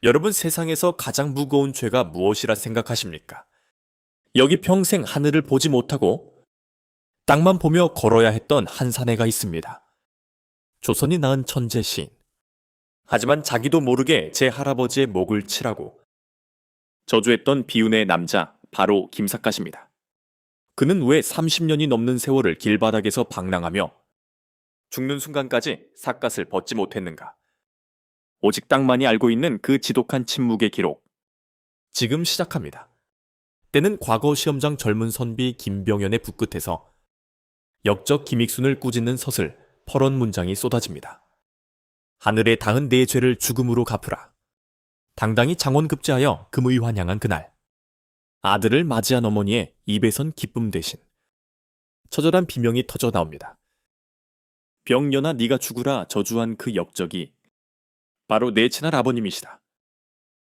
여러분 세상에서 가장 무거운 죄가 무엇이라 생각하십니까? 여기 평생 하늘을 보지 못하고 땅만 보며 걸어야 했던 한 사내가 있습니다. 조선이 낳은 천재 시인. 하지만 자기도 모르게 제 할아버지의 목을 치라고 저주했던 비운의 남자 바로 김삿갓입니다. 그는 왜 30년이 넘는 세월을 길바닥에서 방랑하며 죽는 순간까지 삿갓을 벗지 못했는가? 오직 땅만이 알고 있는 그 지독한 침묵의 기록. 지금 시작합니다. 때는 과거 시험장 젊은 선비 김병연의 붓끝에서 역적 김익순을 꾸짖는 서슬 퍼런 문장이 쏟아집니다. 하늘에 닿은 내 죄를 죽음으로 갚으라. 당당히 장원급제하여 금의 환향한 그날. 아들을 맞이한 어머니의 입에선 기쁨 대신 처절한 비명이 터져 나옵니다. 병연아 네가 죽으라 저주한 그 역적이 바로 내 친할 아버님이시다.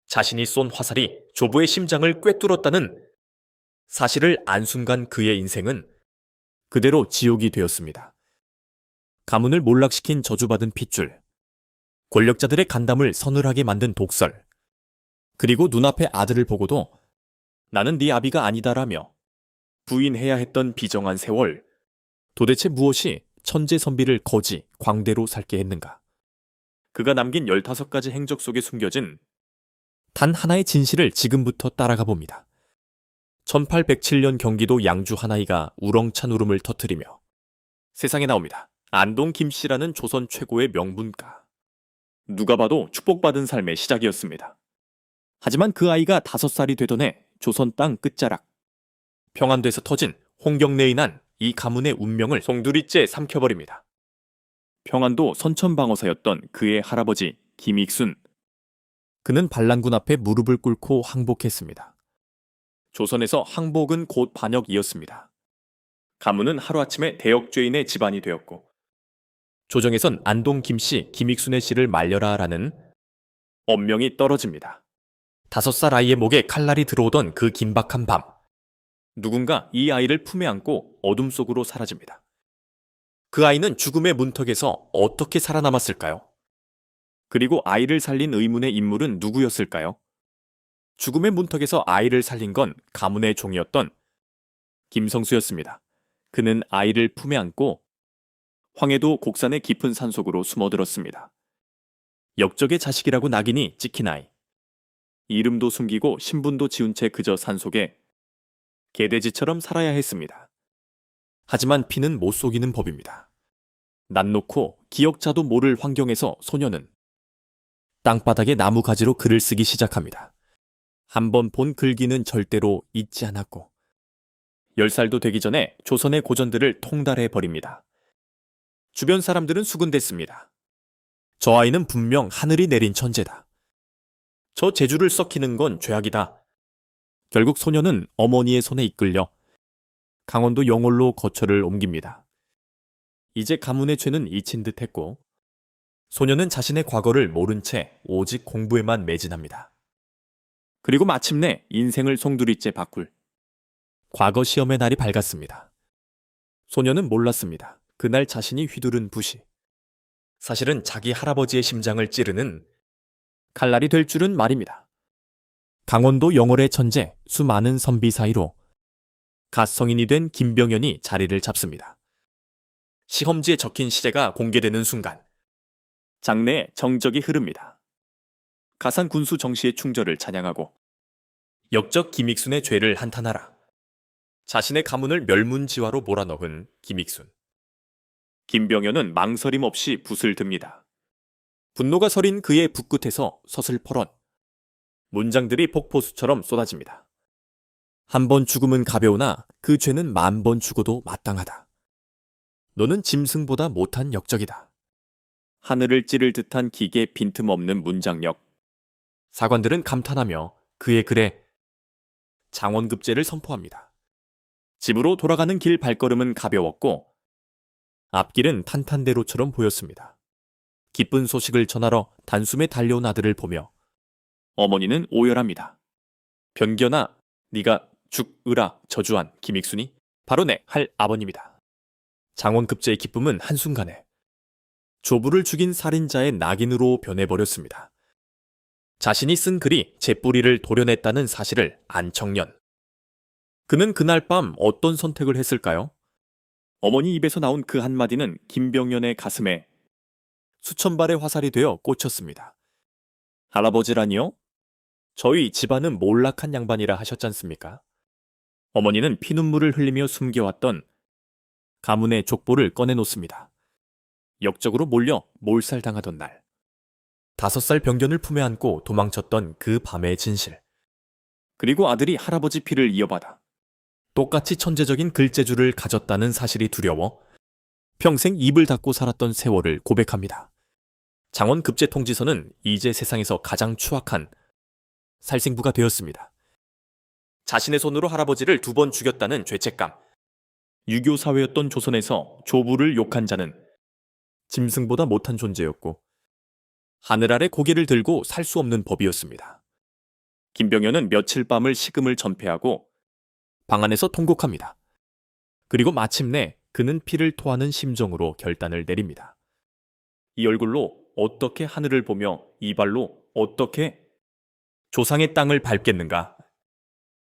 자신이 쏜 화살이 조부의 심장을 꿰뚫었다는 사실을 안 순간 그의 인생은 그대로 지옥이 되었습니다. 가문을 몰락시킨 저주받은 핏줄, 권력자들의 간담을 서늘하게 만든 독설, 그리고 눈앞의 아들을 보고도 나는 네 아비가 아니다라며 부인해야 했던 비정한 세월, 도대체 무엇이 천재 선비를 거지 광대로 살게 했는가? 그가 남긴 15가지 행적 속에 숨겨진 단 하나의 진실을 지금부터 따라가 봅니다. 1807년 경기도 양주 한 아이가 우렁찬 울음을 터뜨리며 세상에 나옵니다. 안동 김씨라는 조선 최고의 명문가. 누가 봐도 축복받은 삶의 시작이었습니다. 하지만 그 아이가 5살이 되던 해 조선 땅 끝자락 평안도에서 터진 홍경래의 난 이 가문의 운명을 송두리째 삼켜버립니다. 평안도 선천방어사였던 그의 할아버지 김익순. 그는 반란군 앞에 무릎을 꿇고 항복했습니다. 조선에서 항복은 곧 반역이었습니다. 가문은 하루아침에 대역죄인의 집안이 되었고 조정에선 안동 김씨 김익순의 씨를 말려라라는 엄명이 떨어집니다. 5살 아이의 목에 칼날이 들어오던 그 긴박한 밤, 누군가 이 아이를 품에 안고 어둠 속으로 사라집니다. 그 아이는 죽음의 문턱에서 어떻게 살아남았을까요? 그리고 아이를 살린 의문의 인물은 누구였을까요? 죽음의 문턱에서 아이를 살린 건 가문의 종이었던 김성수였습니다. 그는 아이를 품에 안고 황해도 곡산의 깊은 산속으로 숨어들었습니다. 역적의 자식이라고 낙인이 찍힌 아이. 이름도 숨기고 신분도 지운 채 그저 산속에 개돼지처럼 살아야 했습니다. 하지만 피는 못 속이는 법입니다. 난 놓고 기억자도 모를 환경에서 소녀는 땅바닥에 나무 가지로 글을 쓰기 시작합니다. 한 번 본 글귀는 절대로 잊지 않았고 10살도 되기 전에 조선의 고전들을 통달해 버립니다. 주변 사람들은 수군댔습니다. 저 아이는 분명 하늘이 내린 천재다. 저 재주를 썩히는 건 죄악이다. 결국 소녀는 어머니의 손에 이끌려 강원도 영월로 거처를 옮깁니다. 이제 가문의 죄는 잊힌 듯 했고 소녀는 자신의 과거를 모른 채 오직 공부에만 매진합니다. 그리고 마침내 인생을 송두리째 바꿀 과거 시험의 날이 밝았습니다. 소녀는 몰랐습니다. 그날 자신이 휘두른 붓이 사실은 자기 할아버지의 심장을 찌르는 칼날이 될 줄은 말입니다. 강원도 영월의 천재 수많은 선비 사이로 갓 성인이 된 김병연이 자리를 잡습니다. 시험지에 적힌 시제가 공개되는 순간 장내에 정적이 흐릅니다. 가산 군수 정씨의 충절을 찬양하고 역적 김익순의 죄를 한탄하라. 자신의 가문을 멸문지화로 몰아넣은 김익순. 김병연은 망설임 없이 붓을 듭니다. 분노가 서린 그의 붓끝에서 서슬퍼런 문장들이 폭포수처럼 쏟아집니다. 한 번 죽음은 가벼우나 그 죄는 10,000번 죽어도 마땅하다. 너는 짐승보다 못한 역적이다. 하늘을 찌를 듯한 기계 빈틈없는 문장력. 사관들은 감탄하며 그의 글에 장원급제를 선포합니다. 집으로 돌아가는 길 발걸음은 가벼웠고 앞길은 탄탄대로처럼 보였습니다. 기쁜 소식을 전하러 단숨에 달려온 아들을 보며 어머니는 오열합니다. 변견아, 네가 죽으라 저주한 김익순이 바로 내 할 아버님이다. 장원급제의 기쁨은 한순간에 조부를 죽인 살인자의 낙인으로 변해버렸습니다. 자신이 쓴 글이 제 뿌리를 도려냈다는 사실을 안 청년. 그는 그날 밤 어떤 선택을 했을까요? 어머니 입에서 나온 그 한마디는 김병연의 가슴에 수천 발의 화살이 되어 꽂혔습니다. 할아버지라니요? 저희 집안은 몰락한 양반이라 하셨잖습니까? 어머니는 피눈물을 흘리며 숨겨왔던 가문의 족보를 꺼내놓습니다. 역적으로 몰려 몰살당하던 날. 5살 병견을 품에 안고 도망쳤던 그 밤의 진실. 그리고 아들이 할아버지 피를 이어받아 똑같이 천재적인 글재주를 가졌다는 사실이 두려워 평생 입을 닫고 살았던 세월을 고백합니다. 장원급제통지서는 이제 세상에서 가장 추악한 살생부가 되었습니다. 자신의 손으로 할아버지를 2번 죽였다는 죄책감. 유교 사회였던 조선에서 조부를 욕한 자는 짐승보다 못한 존재였고 하늘 아래 고개를 들고 살 수 없는 법이었습니다. 김병연은 며칠 밤을 식음을 전폐하고 방 안에서 통곡합니다. 그리고 마침내 그는 피를 토하는 심정으로 결단을 내립니다. 이 얼굴로 어떻게 하늘을 보며 이 발로 어떻게 조상의 땅을 밟겠는가?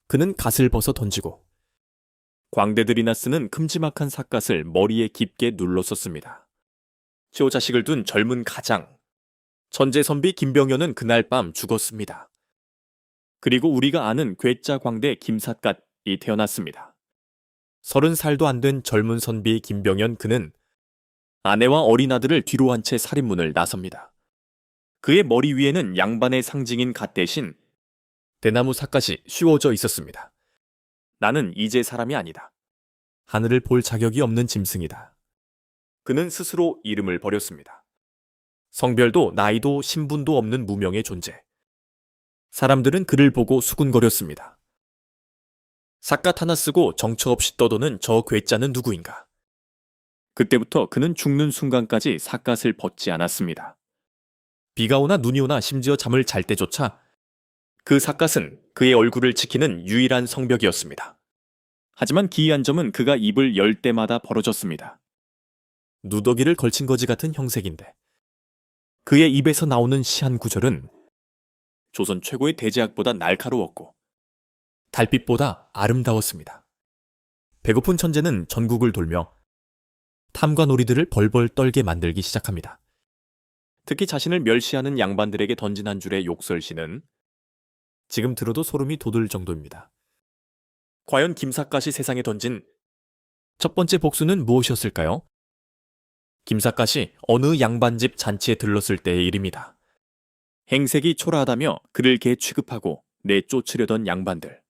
그는 갓을 벗어 던지고 광대들이나 쓰는 큼지막한 삿갓을 머리에 깊게 눌러 썼습니다. 최호 자식을 둔 젊은 가장, 천재선비 김병연은 그날 밤 죽었습니다. 그리고 우리가 아는 괴짜 광대 김삿갓이 태어났습니다. 30살도 안 된 젊은 선비 김병연, 그는 아내와 어린 아들을 뒤로 한 채 살인문을 나섭니다. 그의 머리 위에는 양반의 상징인 갓 대신 대나무 삿갓이 씌워져 있었습니다. 나는 이제 사람이 아니다. 하늘을 볼 자격이 없는 짐승이다. 그는 스스로 이름을 버렸습니다. 성별도 나이도 신분도 없는 무명의 존재. 사람들은 그를 보고 수군거렸습니다. 삿갓 하나 쓰고 정처 없이 떠도는 저 괴짜는 누구인가? 그때부터 그는 죽는 순간까지 삿갓을 벗지 않았습니다. 비가 오나 눈이 오나 심지어 잠을 잘 때조차 그 삿갓은 그의 얼굴을 지키는 유일한 성벽이었습니다. 하지만 기이한 점은 그가 입을 열 때마다 벌어졌습니다. 누더기를 걸친 거지 같은 형색인데 그의 입에서 나오는 시한 구절은 조선 최고의 대제학보다 날카로웠고 달빛보다 아름다웠습니다. 배고픈 천재는 전국을 돌며 탐과 놀이들을 벌벌 떨게 만들기 시작합니다. 특히 자신을 멸시하는 양반들에게 던진 한 줄의 욕설시는 지금 들어도 소름이 돋을 정도입니다. 과연 김삿갓이 세상에 던진 첫 번째 복수는 무엇이었을까요? 김삿갓이 어느 양반집 잔치에 들렀을 때의 일입니다. 행색이 초라하다며 그를 개 취급하고 내쫓으려던 양반들.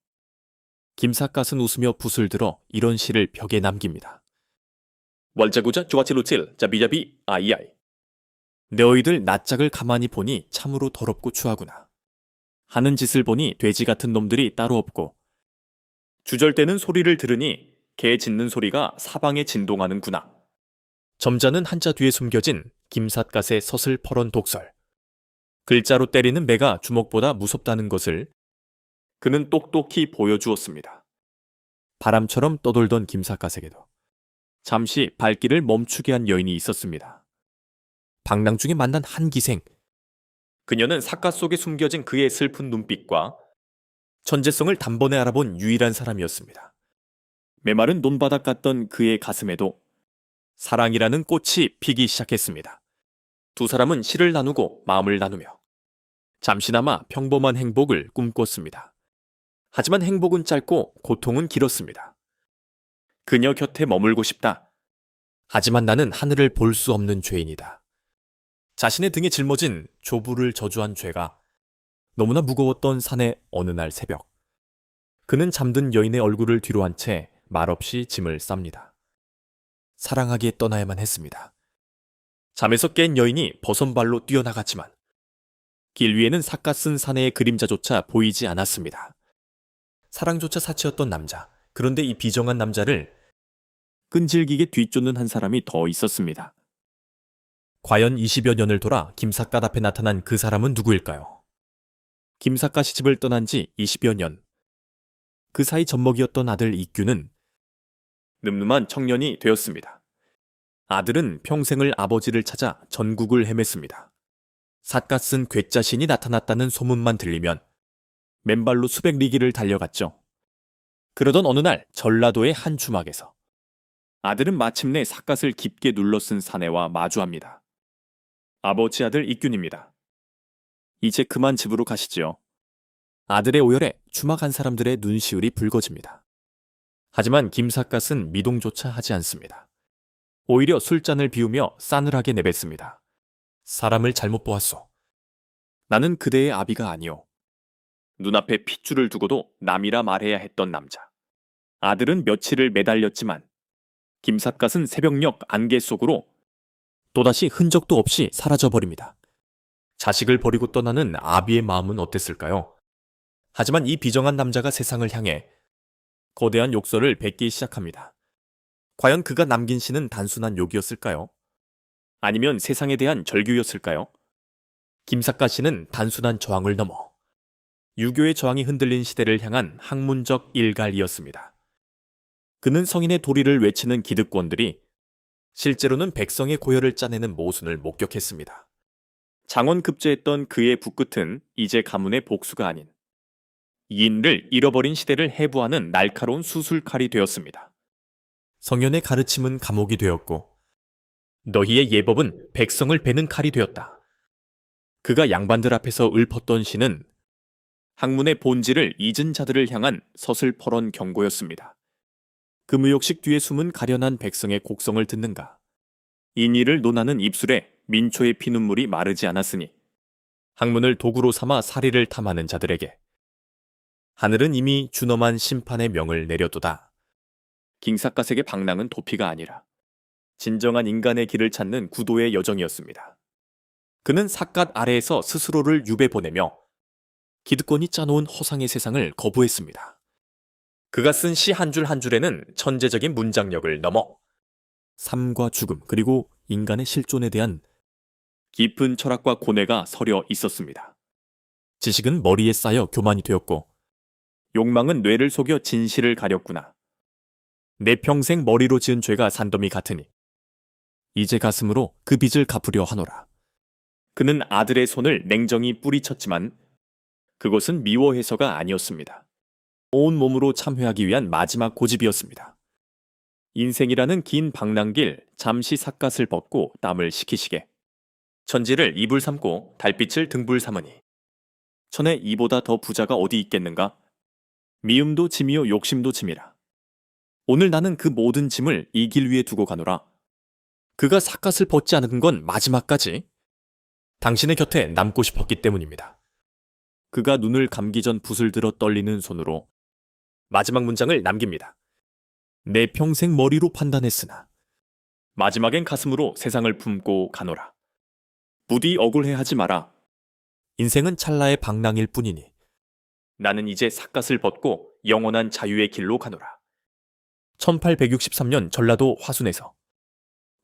김삿갓은 웃으며 붓을 들어 이런 시를 벽에 남깁니다. 월자구자 조아칠루칠 자비자비 아이아이. 너희들 낯짝을 가만히 보니 참으로 더럽고 추하구나. 하는 짓을 보니 돼지 같은 놈들이 따로 없고 주절대는 소리를 들으니 개 짖는 소리가 사방에 진동하는구나. 점자는 한자 뒤에 숨겨진 김삿갓의 서슬퍼런 독설. 글자로 때리는 매가 주먹보다 무섭다는 것을 그는 똑똑히 보여주었습니다. 바람처럼 떠돌던 김삿갓에게도 잠시 발길을 멈추게 한 여인이 있었습니다. 방랑 중에 만난 한 기생. 그녀는 삿갓 속에 숨겨진 그의 슬픈 눈빛과 천재성을 단번에 알아본 유일한 사람이었습니다. 메마른 논바닥 같던 그의 가슴에도 사랑이라는 꽃이 피기 시작했습니다. 두 사람은 시를 나누고 마음을 나누며 잠시나마 평범한 행복을 꿈꿨습니다. 하지만 행복은 짧고 고통은 길었습니다. 그녀 곁에 머물고 싶다. 하지만 나는 하늘을 볼 수 없는 죄인이다. 자신의 등에 짊어진 조부를 저주한 죄가 너무나 무거웠던 산의 어느 날 새벽. 그는 잠든 여인의 얼굴을 뒤로 한 채 말없이 짐을 쌉니다. 사랑하기에 떠나야만 했습니다. 잠에서 깬 여인이 버선발로 뛰어나갔지만 길 위에는 삿갓 쓴 사내의 그림자조차 보이지 않았습니다. 사랑조차 사치였던 남자. 그런데 이 비정한 남자를 끈질기게 뒤쫓는 한 사람이 더 있었습니다. 과연 20여 년을 돌아 김삿갓 앞에 나타난 그 사람은 누구일까요? 김삿갓이 집을 떠난 지 20여 년. 그 사이 젖먹이었던 아들 이규는 늠름한 청년이 되었습니다. 아들은 평생을 아버지를 찾아 전국을 헤맸습니다. 삿갓은 괴짜신이 나타났다는 소문만 들리면 맨발로 수백 리기를 달려갔죠. 그러던 어느 날 전라도의 한 주막에서 아들은 마침내 삿갓을 깊게 눌러쓴 사내와 마주합니다. 아버지 아들 익균입니다. 이제 그만 집으로 가시지요. 아들의 오열에 주막한 사람들의 눈시울이 붉어집니다. 하지만 김삿갓은 미동조차 하지 않습니다. 오히려 술잔을 비우며 싸늘하게 내뱉습니다. 사람을 잘못 보았소. 나는 그대의 아비가 아니오. 눈앞에 핏줄을 두고도 남이라 말해야 했던 남자. 아들은 며칠을 매달렸지만 김삿갓은 새벽녘 안개 속으로 또다시 흔적도 없이 사라져버립니다. 자식을 버리고 떠나는 아비의 마음은 어땠을까요? 하지만 이 비정한 남자가 세상을 향해 거대한 욕설을 뱉기 시작합니다. 과연 그가 남긴 시는 단순한 욕이었을까요? 아니면 세상에 대한 절규였을까요? 김삿갓 씨는 단순한 저항을 넘어 유교의 저항이 흔들린 시대를 향한 학문적 일갈이었습니다. 그는 성인의 도리를 외치는 기득권들이 실제로는 백성의 고열을 짜내는 모순을 목격했습니다. 장원급제했던 그의 붓끝은 이제 가문의 복수가 아닌 이인을 잃어버린 시대를 해부하는 날카로운 수술칼이 되었습니다. 성현의 가르침은 감옥이 되었고 너희의 예법은 백성을 베는 칼이 되었다. 그가 양반들 앞에서 읊었던 시는 학문의 본질을 잊은 자들을 향한 서슬퍼런 경고였습니다. 금의옥식 뒤에 숨은 가련한 백성의 곡성을 듣는가. 인의를 논하는 입술에 민초의 피눈물이 마르지 않았으니 학문을 도구로 삼아 사리를 탐하는 자들에게 하늘은 이미 준엄한 심판의 명을 내려도다. 김삿갓에게 방랑은 도피가 아니라 진정한 인간의 길을 찾는 구도의 여정이었습니다. 그는 삿갓 아래에서 스스로를 유배 보내며 기득권이 짜놓은 허상의 세상을 거부했습니다. 그가 쓴 시 한 줄 한 줄에는 천재적인 문장력을 넘어 삶과 죽음 그리고 인간의 실존에 대한 깊은 철학과 고뇌가 서려 있었습니다. 지식은 머리에 쌓여 교만이 되었고 욕망은 뇌를 속여 진실을 가렸구나. 내 평생 머리로 지은 죄가 산더미 같으니 이제 가슴으로 그 빚을 갚으려 하노라. 그는 아들의 손을 냉정히 뿌리쳤지만 그것은 미워해서가 아니었습니다. 온 몸으로 참회하기 위한 마지막 고집이었습니다. 인생이라는 긴 방랑길 잠시 삿갓을 벗고 땀을 식히시게. 천지를 이불 삼고 달빛을 등불 삼으니 천에 이보다 더 부자가 어디 있겠는가? 미움도 짐이요 욕심도 짐이라. 오늘 나는 그 모든 짐을 이 길 위에 두고 가노라. 그가 삿갓을 벗지 않은 건 마지막까지 당신의 곁에 남고 싶었기 때문입니다. 그가 눈을 감기 전 붓을 들어 떨리는 손으로 마지막 문장을 남깁니다. 내 평생 머리로 판단했으나 마지막엔 가슴으로 세상을 품고 가노라. 부디 억울해하지 마라. 인생은 찰나의 방랑일 뿐이니 나는 이제 삿갓을 벗고 영원한 자유의 길로 가노라. 1863년 전라도 화순에서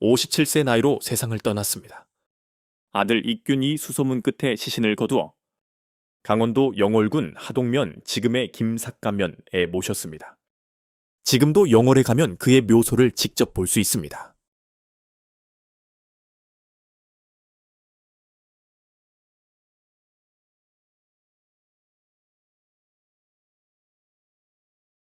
57세 나이로 세상을 떠났습니다. 아들 익균이 수소문 끝에 시신을 거두어 강원도 영월군 하동면 지금의 김삿갓면에 모셨습니다. 지금도 영월에 가면 그의 묘소를 직접 볼 수 있습니다.